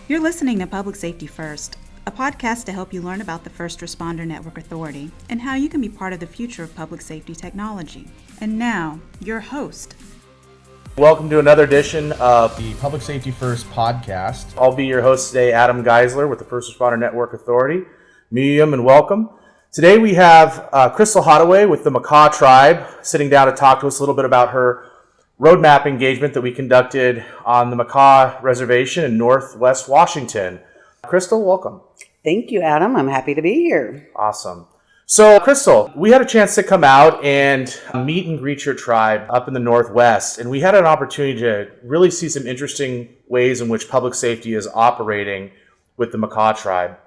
You're listening to Public Safety First, a podcast to help you learn about the First Responder Network Authority and how you can be part of the future of public safety technology. And now, your host. Welcome to another edition of the Public Safety First podcast. I'll be your host today, Adam Geisler with the First Responder Network Authority. Medium and welcome. Today we have Crystal Hottowe with the Makah Tribe sitting down to talk to us a little bit about her roadmap engagement that we conducted on the Makah Reservation in Northwest Washington. Crystal, welcome. Thank you, Adam. I'm happy to be here. Awesome. So, Crystal, we had a chance to come out and meet and greet your tribe up in the Northwest, and we had an opportunity to really see some interesting ways in which public safety is operating with the Makah Tribe.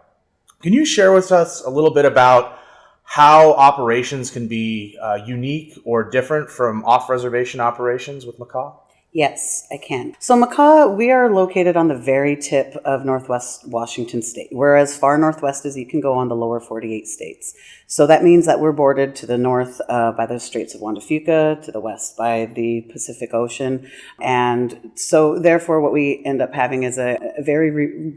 Can you share with us a little bit about how operations can be unique or different from off-reservation operations with Makah? Yes, I can. So Makah, we are located on the very tip of Northwest Washington State. We're as far northwest as you can go on the lower 48 states. So that means that we're bordered to the north by the Straits of Juan de Fuca, to the west by the Pacific Ocean. And so therefore what we end up having is a very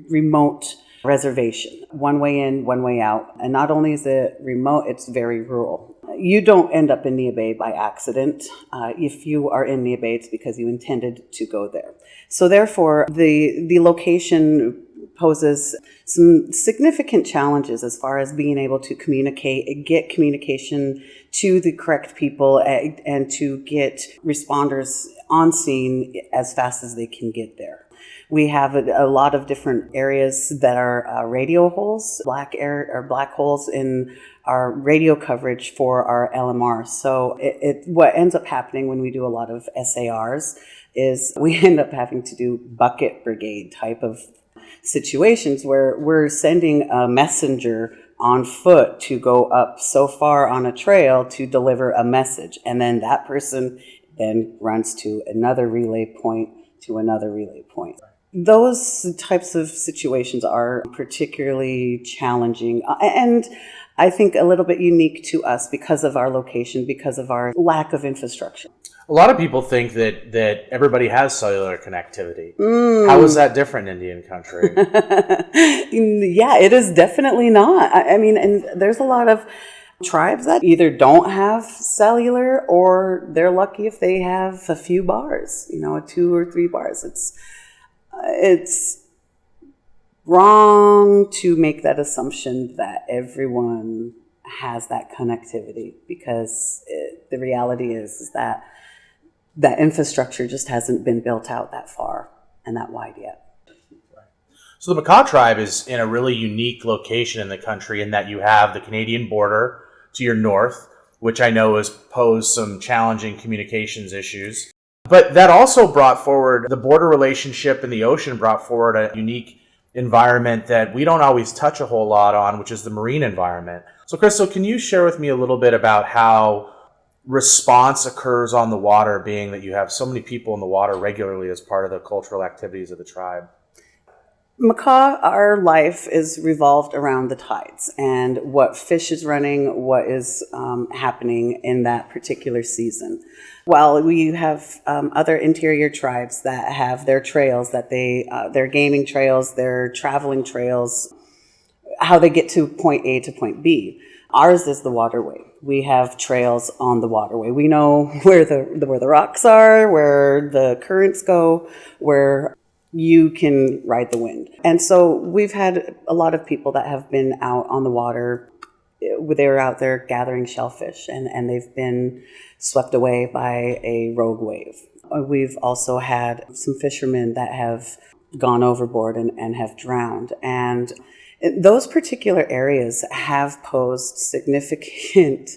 remote reservation. One way in, one way out. And not only is it remote, it's very rural. You don't end up in Neah Bay by accident. If you are in Neah Bay, it's because you intended to go there. So therefore, the location poses some significant challenges as far as being able to get communication to the correct people and to get responders on scene as fast as they can get there. We have a lot of different areas that are radio holes, black holes in our radio coverage for our LMR. So what ends up happening when we do a lot of SARs is we end up having to do bucket brigade type of situations where we're sending a messenger on foot to go up so far on a trail to deliver a message. And then that person then runs to another relay point to another relay point. Those types of situations are particularly challenging and I think a little bit unique to us because of our location, because of our lack of infrastructure. A lot of people think that everybody has cellular connectivity. How is that different in Indian country? Yeah, it is definitely not. I mean, and there's a lot of tribes that either don't have cellular or they're lucky if they have a few bars, 2 or 3 bars. It's wrong to make that assumption that everyone has that connectivity because the reality is that infrastructure just hasn't been built out that far and that wide yet. So the Makah Tribe is in a really unique location in the country in that you have the Canadian border to your north, which I know has posed some challenging communications issues. But that also brought forward the border relationship in the ocean, brought forward a unique environment that we don't always touch a whole lot on, which is the marine environment. So Crystal, can you share with me a little bit about how response occurs on the water, being that you have so many people in the water regularly as part of the cultural activities of the tribe? Makah, our life is revolved around the tides and what fish is running, what is happening in that particular season. While we have other interior tribes that have their trails, that their gaming trails, their traveling trails, how they get to point A to point B. Ours is the waterway. We have trails on the waterway. We know where the rocks are, where the currents go, where you can ride the wind. And so we've had a lot of people that have been out on the water. They're out there gathering shellfish and they've been swept away by a rogue wave. We've also had some fishermen that have gone overboard and have drowned. And those particular areas have posed significant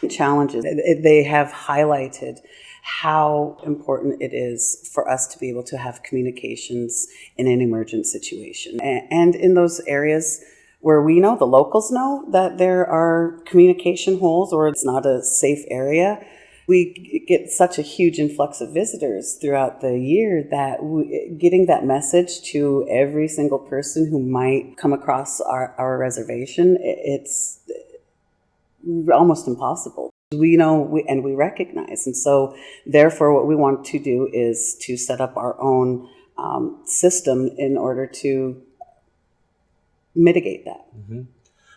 challenges. They have highlighted how important it is for us to be able to have communications in an emergent situation. And in those areas where we know, the locals know that there are communication holes or it's not a safe area, we get such a huge influx of visitors throughout the year that getting that message to every single person who might come across our reservation, it's almost impossible. We know and we recognize. And so therefore what we want to do is to set up our own system in order to mitigate that. Mm-hmm.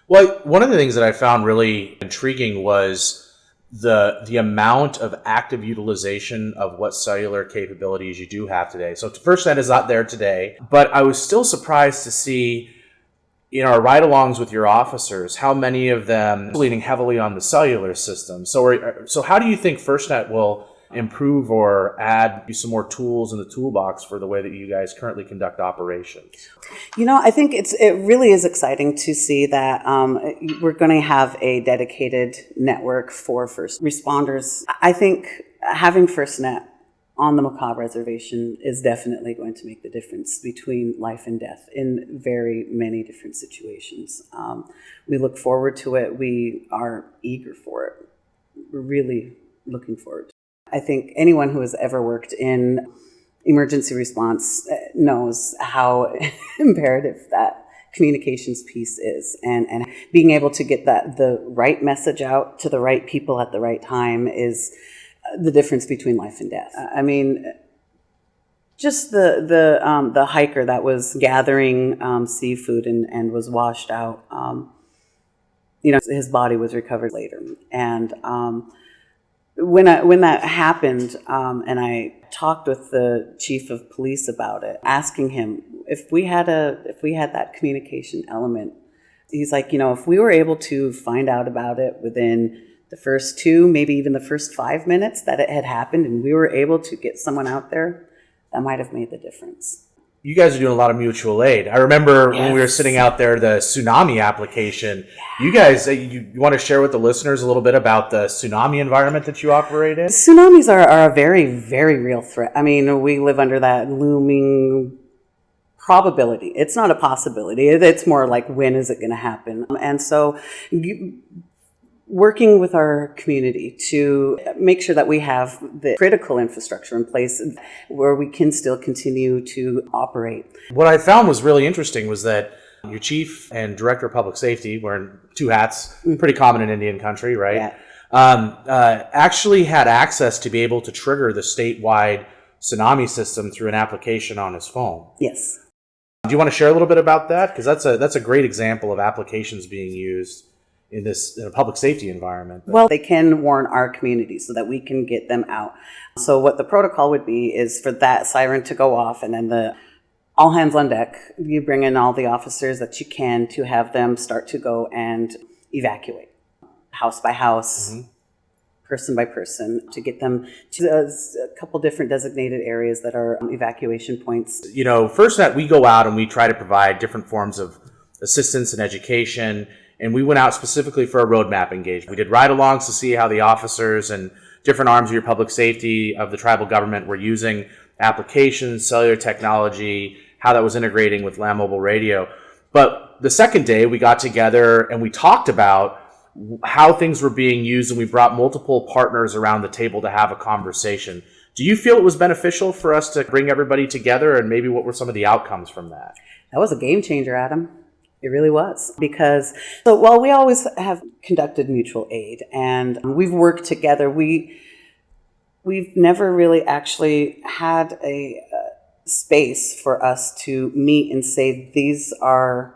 Well, one of the things that I found really intriguing was the amount of active utilization of what cellular capabilities you do have today. So FirstNet is not there today, but I was still surprised to see in our ride-alongs with your officers how many of them are leaning heavily on the cellular system. So how do you think FirstNet will improve or add some more tools in the toolbox for the way that you guys currently conduct operations? I think it really is exciting to see that we're going to have a dedicated network for first responders. I think having FirstNet on the Makah Reservation is definitely going to make the difference between life and death in very many different situations. We look forward to it. We are eager for it. We're really looking forward to it. I think anyone who has ever worked in emergency response knows how imperative that communications piece is, and being able to get the right message out to the right people at the right time is the difference between life and death. I mean, just the hiker that was gathering seafood and was washed out, his body was recovered later, and when that happened, and I talked with the chief of police about it, asking him if we had that communication element. He's like, if we were able to find out about it within the first 2, maybe even the first 5 minutes that it had happened, and we were able to get someone out there, that might have made the difference. You guys are doing a lot of mutual aid. I remember when we were sitting out there, the tsunami application. Yeah. You guys, you want to share with the listeners a little bit about the tsunami environment that you operate in? Tsunamis are a very, very real threat. I mean, we live under that looming probability. It's not a possibility. It's more like, when is it going to happen? And so working with our community to make sure that we have the critical infrastructure in place where we can still continue to operate. What I found was really interesting was that your chief and director of public safety, wearing 2 hats, pretty common in Indian country, right? Yeah. Actually had access to be able to trigger the statewide tsunami system through an application on his phone. Yes. Do you want to share a little bit about that? Because that's a great example of applications being used in a public safety environment. Well, they can warn our community so that we can get them out. So what the protocol would be is for that siren to go off, and then the all hands on deck, you bring in all the officers that you can to have them start to go and evacuate house by house, person by person, to get them to a couple different designated areas that are evacuation points. FirstNet, we go out and we try to provide different forms of assistance and education. And we went out specifically for a roadmap engagement. We did ride-alongs to see how the officers and different arms of your public safety of the tribal government were using applications, cellular technology, how that was integrating with land mobile radio. But the second day, we got together and we talked about how things were being used, and we brought multiple partners around the table to have a conversation. Do you feel it was beneficial for us to bring everybody together, and maybe what were some of the outcomes from that? That was a game changer, Adam. It really was, because while we always have conducted mutual aid and we've worked together, we've never really actually had a space for us to meet and say, these are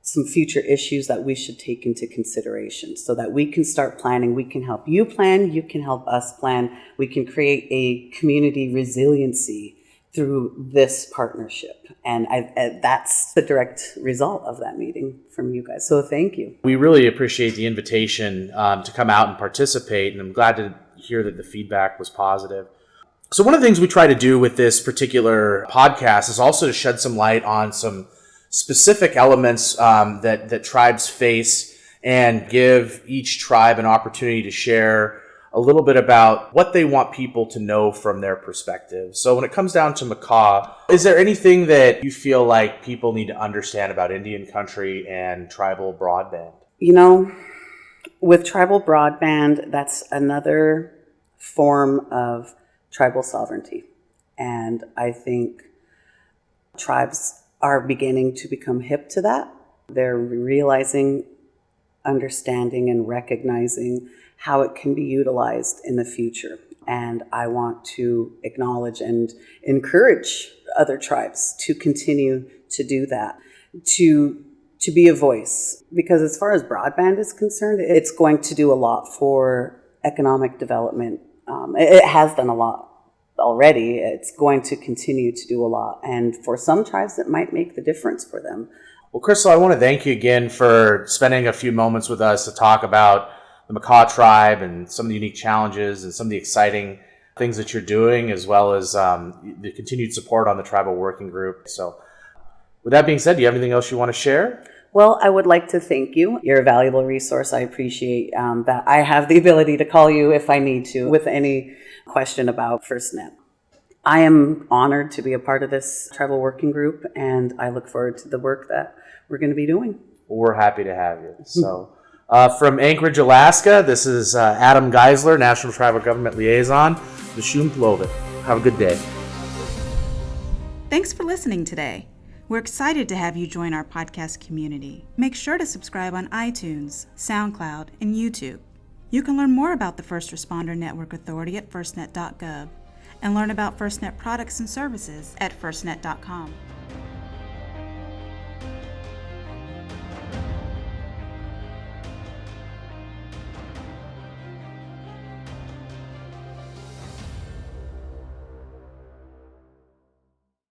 some future issues that we should take into consideration so that we can start planning. We can help you plan. You can help us plan. We can create a community resiliency through this partnership. And that's the direct result of that meeting from you guys. So thank you. We really appreciate the invitation to come out and participate, and I'm glad to hear that the feedback was positive. So one of the things we try to do with this particular podcast is also to shed some light on some specific elements that tribes face, and give each tribe an opportunity to share a little bit about what they want people to know from their perspective. So when it comes down to Makah, is there anything that you feel like people need to understand about Indian country and tribal broadband? With tribal broadband, that's another form of tribal sovereignty. And I think tribes are beginning to become hip to that. They're realizing, understanding, and recognizing how it can be utilized in the future. And I want to acknowledge and encourage other tribes to continue to do that, to be a voice. Because as far as broadband is concerned, it's going to do a lot for economic development. It has done a lot already. It's going to continue to do a lot. And for some tribes, it might make the difference for them. Well, Crystal, I want to thank you again for spending a few moments with us to talk about the Makah Tribe and some of the unique challenges and some of the exciting things that you're doing, as well as the continued support on the tribal working group. So with that being said, do you have anything else you want to share? Well, I would like to thank you. You're a valuable resource. I appreciate that I have the ability to call you if I need to with any question about FirstNet. I am honored to be a part of this tribal working group, and I look forward to the work that we're going to be doing. We're happy to have you. So from Anchorage, Alaska, this is Adam Geisler, National Tribal Government Liaison. V'shum Plovit. Have a good day. Thanks for listening today. We're excited to have you join our podcast community. Make sure to subscribe on iTunes, SoundCloud, and YouTube. You can learn more about the First Responder Network Authority at firstnet.gov and learn about FirstNet products and services at firstnet.com.